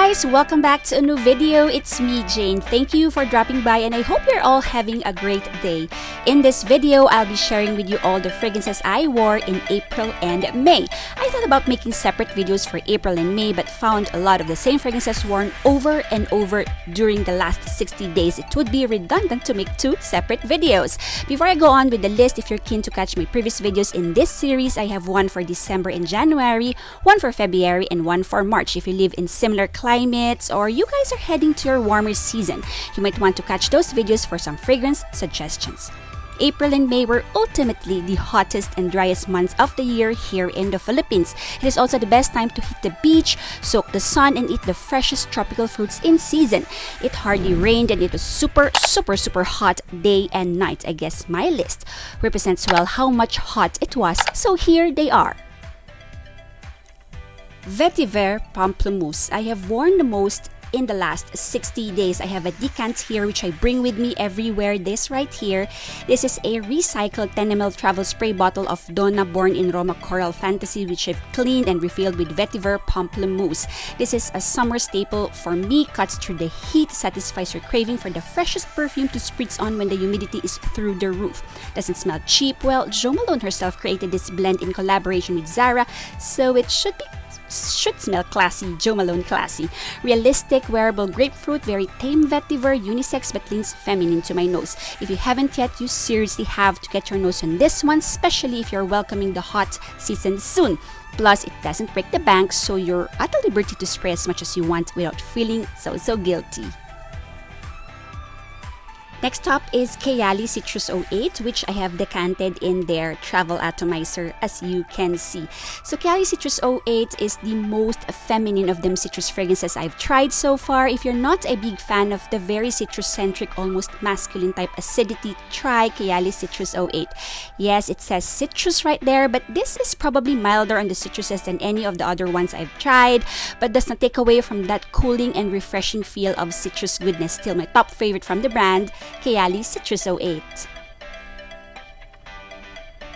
guys! Welcome back to a new video. It's me, Jane. Thank you for dropping by and I hope you're all having a great day. In this video, I'll be sharing with you all the fragrances I wore in April and May. I thought about making separate videos for April and May but found a lot of the same fragrances worn over and over during the last 60 days. It would be redundant to make two separate videos. Before I go on with the list, if you're keen to catch my previous videos in this series, I have one for December and January, one for February, and one for March. If you live in similar climates or you guys are heading to your warmer season, you might want to catch those videos for some fragrance suggestions. April and May were ultimately the hottest and driest months of the year here in the Philippines. It is also the best time to hit the beach, soak the sun, and eat the freshest tropical fruits in season. It hardly rained and it was super hot day and night. I guess my list represents well how much hot it was, so here they are. Vetiver Pamplemousse. I have worn the most in the last 60 days. I have a decant here which I bring with me everywhere. This right here. This is a recycled 10 ml travel spray bottle of Donna Born in Roma Coral Fantasy, which I've cleaned and refilled with Vetiver Pamplemousse. This is a summer staple for me. Cuts through the heat, satisfies your craving for the freshest perfume to spritz on when the humidity is through the roof. Doesn't smell cheap. Well, Jo Malone herself created this blend in collaboration with Zara, so it should smell classy. Jo Malone classy. Realistic, wearable grapefruit, very tame vetiver, unisex but leans feminine to my nose. If you haven't yet, you seriously have to get your nose on this one, especially if you're welcoming the hot season soon. Plus, it doesn't break the bank, so you're at the liberty to spray as much as you want without feeling so guilty. Next up is Kayali Citrus 08, which I have decanted in their travel atomizer, as you can see. So Kayali Citrus 08 is the most feminine of them citrus fragrances I've tried so far. If you're not a big fan of the very citrus-centric, almost masculine type acidity, try Kayali Citrus 08. Yes, it says citrus right there, but this is probably milder on the citruses than any of the other ones I've tried, but does not take away from that cooling and refreshing feel of citrus goodness. Still my top favorite from the brand, Kayali Citrus 08.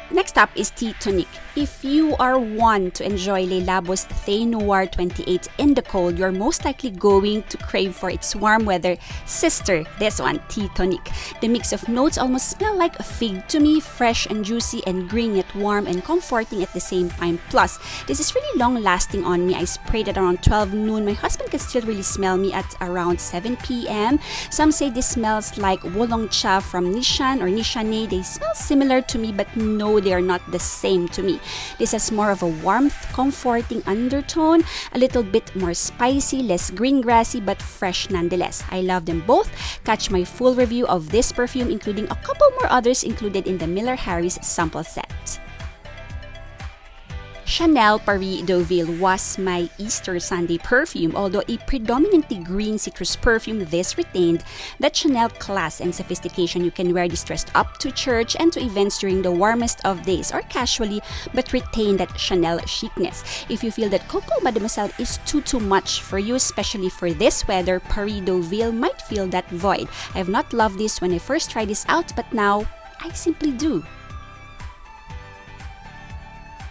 Next up is Tea Tonic. If you are one to enjoy Le Labo's Thé Noir 28 in the cold, you're most likely going to crave for its warm weather sister, this one, Tea Tonic. The mix of notes almost smell like a fig to me, fresh and juicy and green yet warm and comforting at the same time. Plus, this is really long lasting on me. I sprayed at around 12 noon. My husband can still really smell me at around 7 p.m. Some say this smells like Wolong Cha from Nishan or Nishane. They smell similar to me, but no, they are not the same to me. This has more of a warmth, comforting undertone, a little bit more spicy, less green grassy, but fresh nonetheless. I love them both. Catch my full review of this perfume, including a couple more others included in the Miller Harris sample set. Chanel Paris Deauville was my Easter Sunday perfume. Although a predominantly green citrus perfume, this retained that Chanel class and sophistication. You can wear this dressed up to church and to events during the warmest of days or casually, but retain that Chanel chicness. If you feel that Coco Mademoiselle is too much for you, especially for this weather, Paris Deauville might fill that void. I have not loved this when I first tried this out, but now I simply do.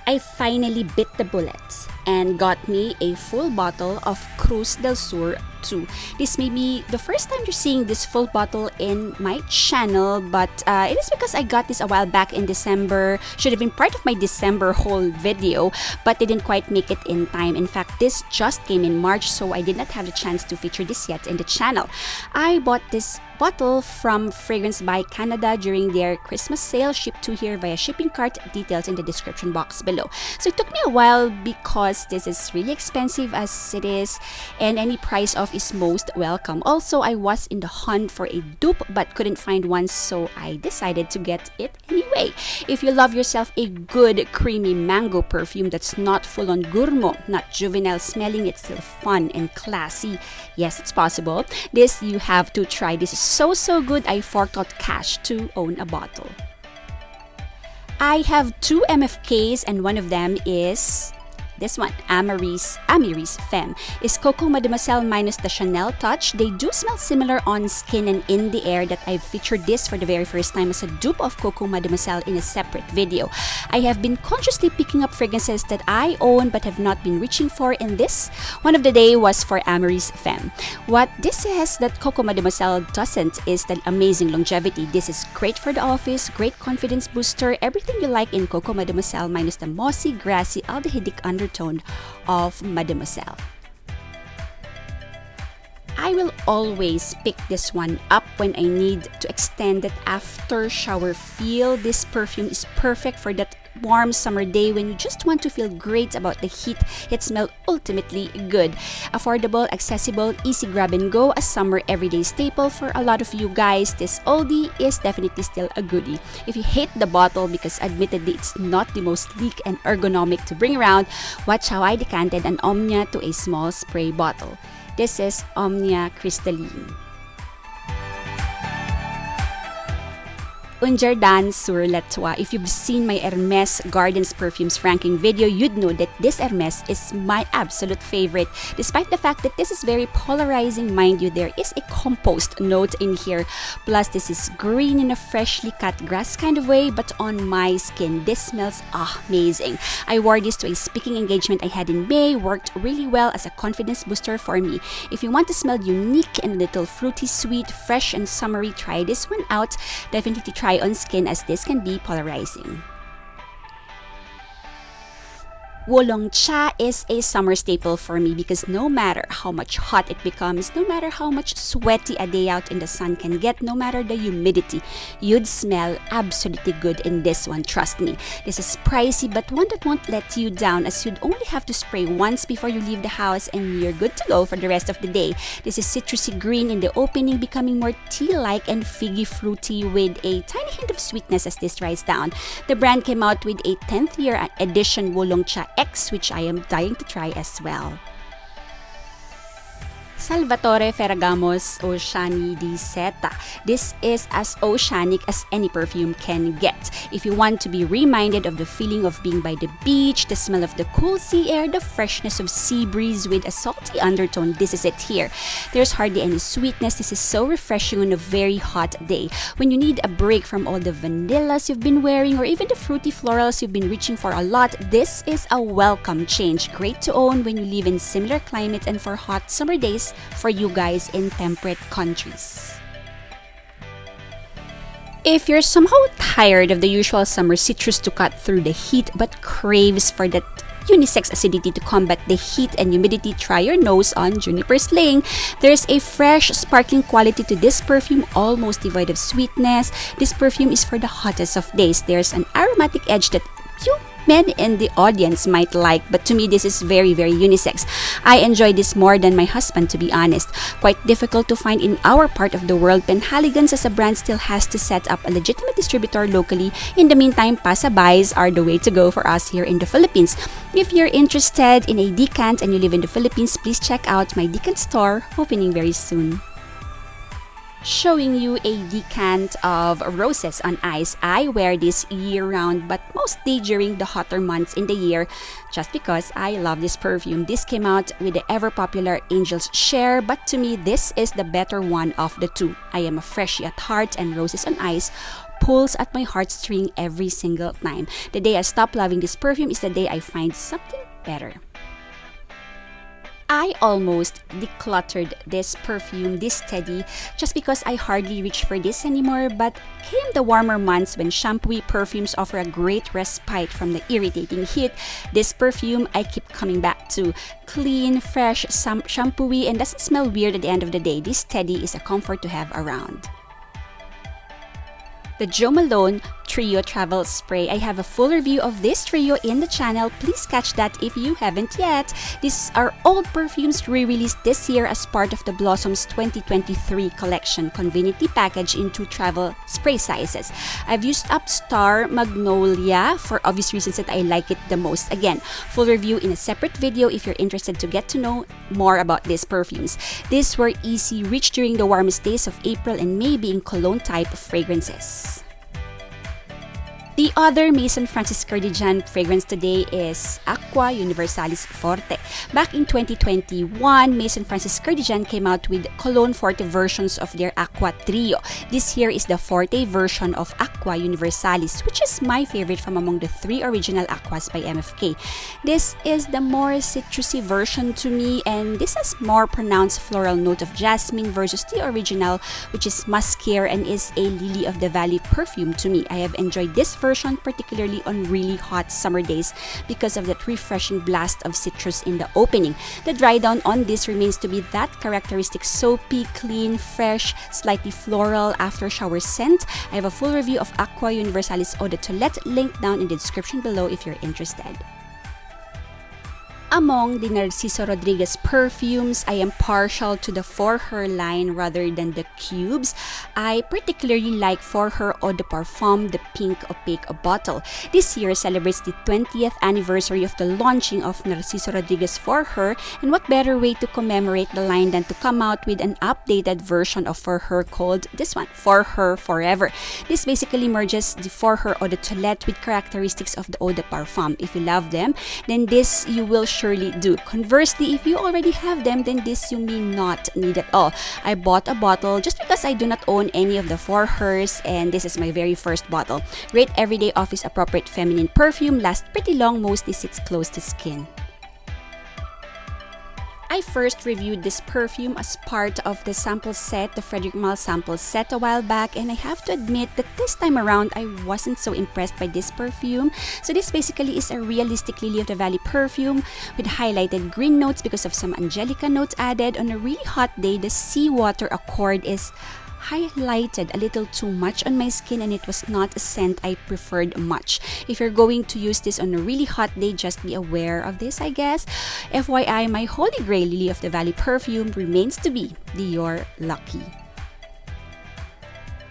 I finally bit the bullet and got me a full bottle of Cruz del Sur 2. This may be the first time you're seeing this full bottle in my channel, but it is because I got this a while back in December. Should have been part of my December haul video, but didn't quite make it in time. In fact, this just came in March, so I did not have the chance to feature this yet in the channel. I bought this bottle from Fragrance by Canada during their Christmas sale, shipped to here via ShippingCart, details in the description box below. So it took me a while because this is really expensive as it is, and any price off is most welcome. Also, I was in the hunt for a dupe but couldn't find one, so I decided to get it anyway. If you love yourself a good creamy mango perfume that's not full on gourmand, not juvenile smelling, it's still fun and classy, yes, it's possible, this you have to try. This is so good. I forked out cash to own a bottle. I have two MFKs and one of them is This one, Amyris Femme, is Coco Mademoiselle minus the Chanel touch. They do smell similar on skin and in the air that I've featured this for the very first time as a dupe of Coco Mademoiselle in a separate video. I have been consciously picking up fragrances that I own but have not been reaching for, and this one of the day was for Amyris Femme. What this says that Coco Mademoiselle doesn't is the amazing longevity. This is great for the office, great confidence booster, everything you like in Coco Mademoiselle minus the mossy, grassy, aldehydic undertone of Mademoiselle. I will always pick this one up when I need to extend that after shower feel. This perfume is perfect for that warm summer day when you just want to feel great about the heat. It smells ultimately good. Affordable, accessible, easy grab and go, a summer everyday staple for a lot of you guys. This oldie is definitely still a goodie. If you hate the bottle because admittedly it's not the most sleek and ergonomic to bring around, watch how I decanted an Omnia to a small spray bottle. This is Omnia Crystalline. Un Jardin sur la Toile. If you've seen my Hermes Gardens Perfumes ranking video, you'd know that this Hermes is my absolute favorite. Despite the fact that this is very polarizing, mind you, there is a compost note in here. Plus, this is green in a freshly cut grass kind of way, but on my skin, this smells amazing. I wore this to a speaking engagement I had in May, worked really well as a confidence booster for me. If you want to smell unique and a little fruity, sweet, fresh, and summery, try this one out. Definitely try on skin as this can be polarizing. Wulong Cha is a summer staple for me because no matter how much hot it becomes, no matter how much sweaty a day out in the sun can get, no matter the humidity, you'd smell absolutely good in this one, trust me. This is pricey but one that won't let you down as you'd only have to spray once before you leave the house and you're good to go for the rest of the day. This is citrusy green in the opening, becoming more tea-like and figgy fruity with a tiny hint of sweetness as this dries down. The brand came out with a 10th year edition Wulong Cha X, which I am dying to try as well. Salvatore Ferragamo's Oceanic di Seta. This is as oceanic as any perfume can get. If you want to be reminded of the feeling of being by the beach, the smell of the cool sea air, the freshness of sea breeze with a salty undertone, this is it here. There's hardly any sweetness. This is so refreshing on a very hot day. When you need a break from all the vanillas you've been wearing or even the fruity florals you've been reaching for a lot, this is a welcome change. Great to own when you live in similar climate and for hot summer days for you guys in temperate countries. If you're somehow tired of the usual summer citrus to cut through the heat but craves for that unisex acidity to combat the heat and humidity, try your nose on Juniper Sling. There's a fresh, sparkling quality to this perfume, almost devoid of sweetness. This perfume is for the hottest of days. There's an aromatic edge that you men in the audience might like, but to me this is very, very unisex. I enjoy this more than my husband, to be honest. Quite difficult to find in our part of the world. Penhaligans as a brand still has to set up a legitimate distributor locally. In the meantime, pasabays are the way to go for us here in the Philippines. If you're interested in a decant and you live in the Philippines, please check out my decant store, opening very soon. Showing you a decant of Roses on Ice. I wear this year-round but mostly during the hotter months in the year just because I love this perfume. This came out with the ever-popular Angel's Share, but to me this is the better one of the two. I am a freshie at heart and Roses on Ice pulls at my heartstring every single time. The day I stop loving this perfume is the day I find something better. I almost decluttered this perfume, this Teddy, just because I hardly reach for this anymore, but came the warmer months when shampooy perfumes offer a great respite from the irritating heat. This perfume I keep coming back to. Clean, fresh, shampooy, and doesn't smell weird at the end of the day. This Teddy is a comfort to have around. The Jo Malone Trio Travel Spray. I have a full review of this trio in the channel. Please catch that if you haven't yet. These are old perfumes re-released this year as part of the Blossoms 2023 collection, conveniently packaged into travel spray sizes. I've used up Star Magnolia for obvious reasons that I like it the most. Again, full review in a separate video if you're interested to get to know more about these perfumes. These were easy reach during the warmest days of April and May, being cologne type of fragrances. The other Maison Francis Cardigan fragrance today is Aqua Universalis Forte. Back in 2021, Maison Francis Cardigan came out with Cologne Forte versions of their Aqua Trio. This here is the Forte version of Aqua Universalis, which is my favorite from among the 3 original Aquas by MFK. This is the more citrusy version to me, and this has more pronounced floral note of jasmine versus the original, which is muskier and is a lily of the valley perfume to me. I have enjoyed this version particularly on really hot summer days because of that refreshing blast of citrus in the opening. The dry down on this remains to be that characteristic soapy, clean, fresh, slightly floral after shower scent. I have a full review of Aqua Universalis Eau de Toilette linked down in the description below if you're interested. Among the Narciso Rodriguez perfumes, I am partial to the For Her line rather than the cubes. I particularly like For Her Eau de Parfum, the pink opaque bottle. This year celebrates the 20th anniversary of the launching of Narciso Rodriguez For Her, and what better way to commemorate the line than to come out with an updated version of For Her called this one, For Her Forever. This basically merges the For Her Eau de Toilette with characteristics of the Eau de Parfum. If you love them, then this you will surely do. Conversely, if you already have them, then this you may not need at all. I bought a bottle just because I do not own any of the For Hers, and this is my very first bottle. Great everyday office appropriate feminine perfume, lasts pretty long, mostly sits close to skin. I first reviewed this perfume as part of the sample set, the Frederic Malle sample set a while back, and I have to admit that this time around I wasn't so impressed by this perfume. So this basically is a realistic Lily of the Valley perfume with highlighted green notes because of some angelica notes added. On a really hot day, the seawater accord is highlighted a little too much on my skin, and it was not a scent I preferred much. If you're going to use this on a really hot day, just be aware of this, I guess. FYI, my holy grail Lily of the Valley perfume remains to be Dior Lucky.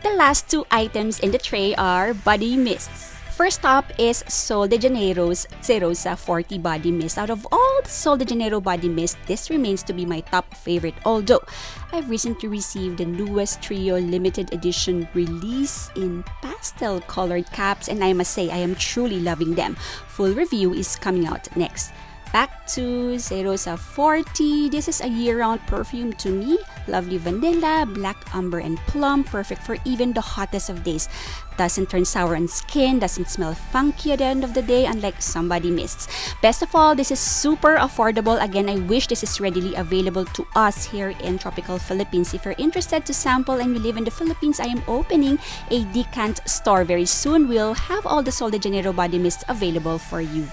The last 2 items in the tray are body mists. First up is Sol de Janeiro's Cerosa 40 Body Mist. Out of all the Sol de Janeiro body mist, this remains to be my top favorite, although I've recently received the newest Trio limited edition release in pastel colored caps, and I must say I am truly loving them. Full review is coming out next. Back to Cerosa 40. This is a year-round perfume to me. Lovely vanilla, black umber, and plum. Perfect for even the hottest of days. Doesn't turn sour on skin, doesn't smell funky at the end of the day, unlike some body mists. Best of all, this is super affordable. Again, I wish this is readily available to us here in tropical Philippines. If you're interested to sample and you live in the Philippines, I am opening a decant store very soon. We'll have all the Sol de Janeiro body mists available for you.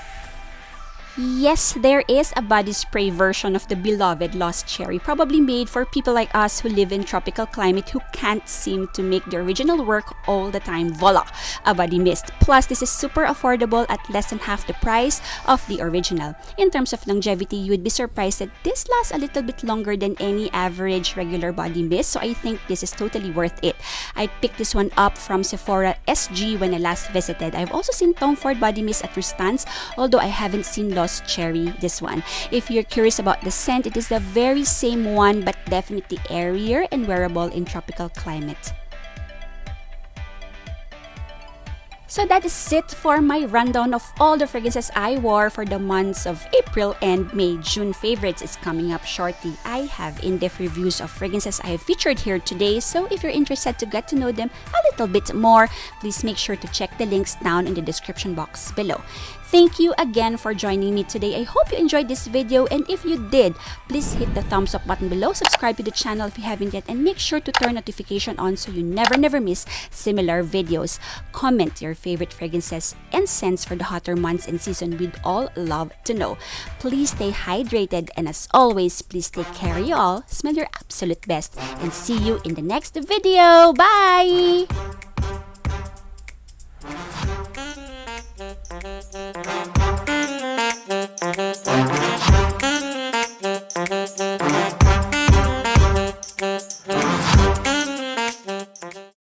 Yes, there is a body spray version of the beloved Lost Cherry, probably made for people like us who live in tropical climate who can't seem to make the original work all the time. Voila! A body mist. Plus, this is super affordable at less than half the price of the original. In terms of longevity, you would be surprised that this lasts a little bit longer than any average regular body mist, so I think this is totally worth it. I picked this one up from Sephora SG when I last visited. I've also seen Tom Ford body mist at Rustan's, although I haven't seen Lost Cherry, this one. If you're curious about the scent, it is the very same one, but definitely airier and wearable in tropical climate. So that is it for my rundown of all the fragrances I wore for the months of April and May. June favorites is coming up shortly. I have in-depth reviews of fragrances I have featured here today, so if you're interested to get to know them a little bit more, please make sure to check the links down in the description box below. Thank you again for joining me today. I hope you enjoyed this video, and if you did, please hit the thumbs up button below, subscribe to the channel if you haven't yet, and make sure to turn notification on so you never miss similar videos. Comment your favorite fragrances and scents for the hotter months and season. We'd all love to know. Please stay hydrated, and as always, please take care of you all, smell your absolute best, and see you in the next video. Bye!